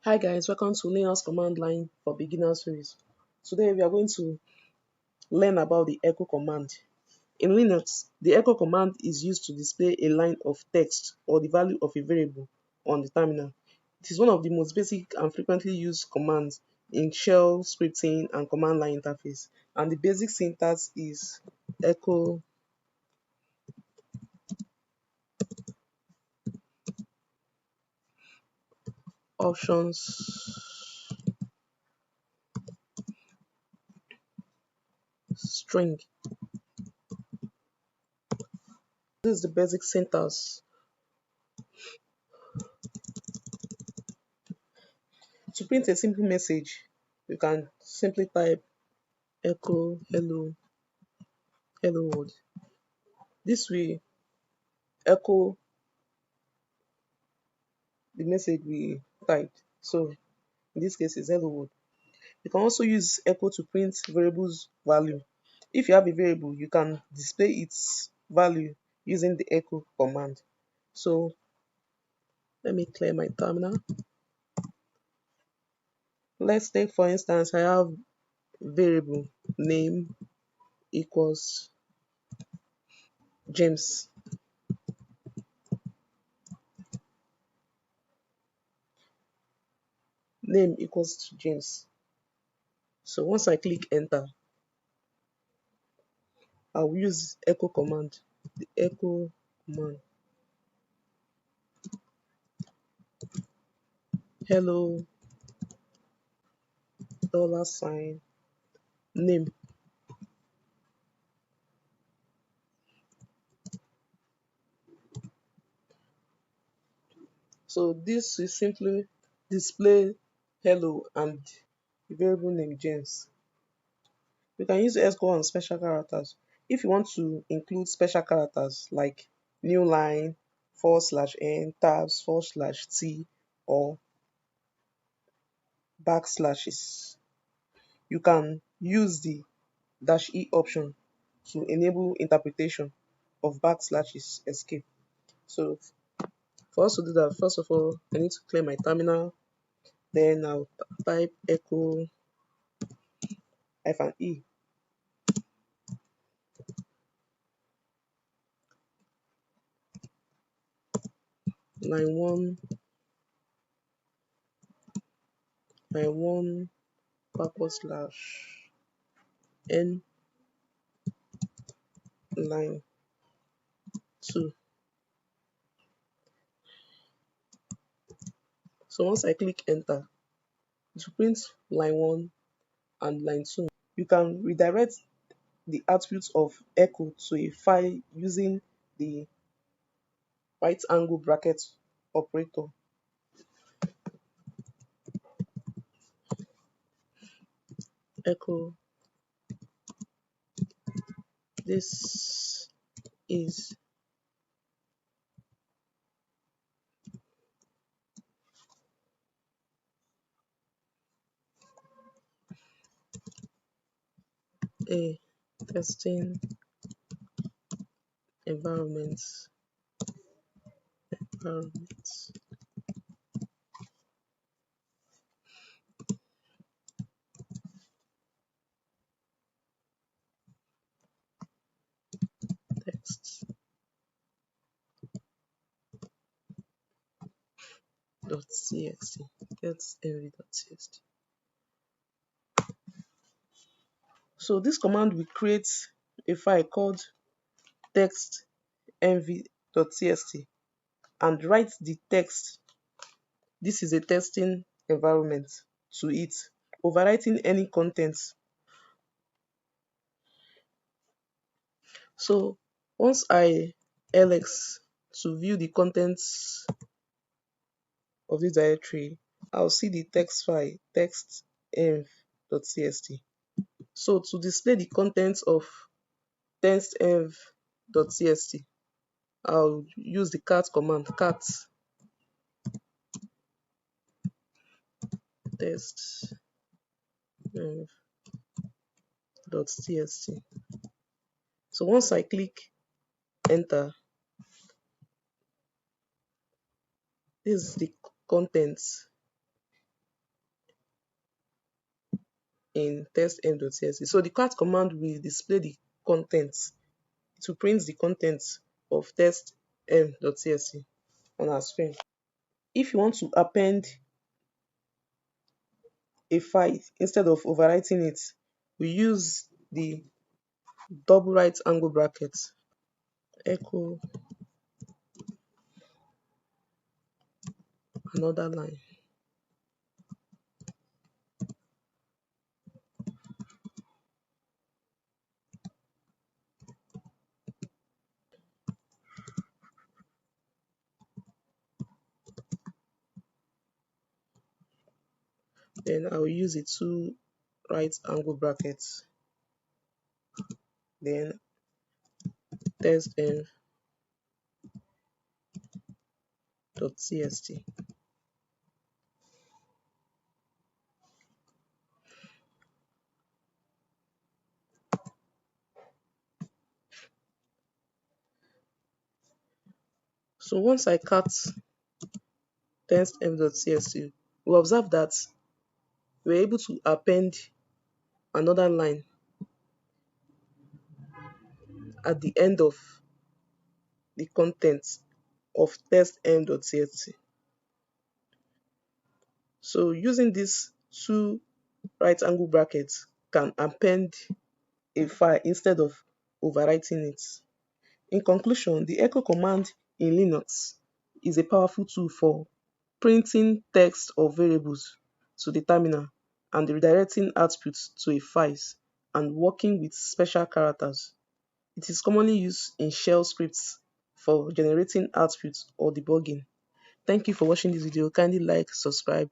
Hi guys, welcome to Linux command line for beginner series. Today we are going to learn about the echo command. In Linux, the echo command is used to display a line of text or the value of a variable on the terminal. It is one of the most basic and frequently used commands in shell scripting and command line interface. And the basic syntax is echo options string. This is the basic syntax. To print a simple message, you can simply type echo hello world. This will echo the message we typed. So in this case is hello world. You can also use echo to print variables value. If you have a variable, you can display its value using the echo command. So let me clear my terminal. Let's take for instance I have variable name equals James. Name equals to James. So once I click enter, I'll use echo command. The echo command. Hello $sign name. So this will simply display hello and the variable name James. You can use echo on special characters. If you want to include special characters like new line, /n, tabs, /t, or backslashes, you can use the -e option to enable interpretation of backslashes escape. So for us to do that, first of all, I need to clear my terminal. Then I'll type echo -e. line 1 /n line 2. So once I click enter, to print line 1 and line 2, you can redirect the attributes of echo to a file using the right angle bracket operator. Echo, this is a testing environment. Text .txt, get env.txt. So this command will create a file called text env.txt and write the text. This is a testing environment to it, overwriting any contents. So once I ls to view the contents of this directory, I'll see the text file text env.txt. So to display the contents of text env.txt, I'll use the cat command, cat text env.txt. So once I click enter, this is the contents in test.m.tsc. So the cat command will display the contents. It will print the contents of test.m.tsc on our screen. If you want to append a file instead of overwriting it, we use the double right angle bracket, echo another line. Then I will use the two right angle brackets, then test.txt. So once I cut test.m.txt, we observe that we're able to append another line at the end of the content of test.m.txt. So using these two right angle brackets can append a file instead of overwriting it. In conclusion, the echo command in Linux is a powerful tool for printing text or variables to the terminal and redirecting output to a files and working with special characters. It is commonly used in shell scripts for generating output or debugging. Thank you for watching this video. Kindly like, subscribe,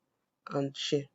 and share.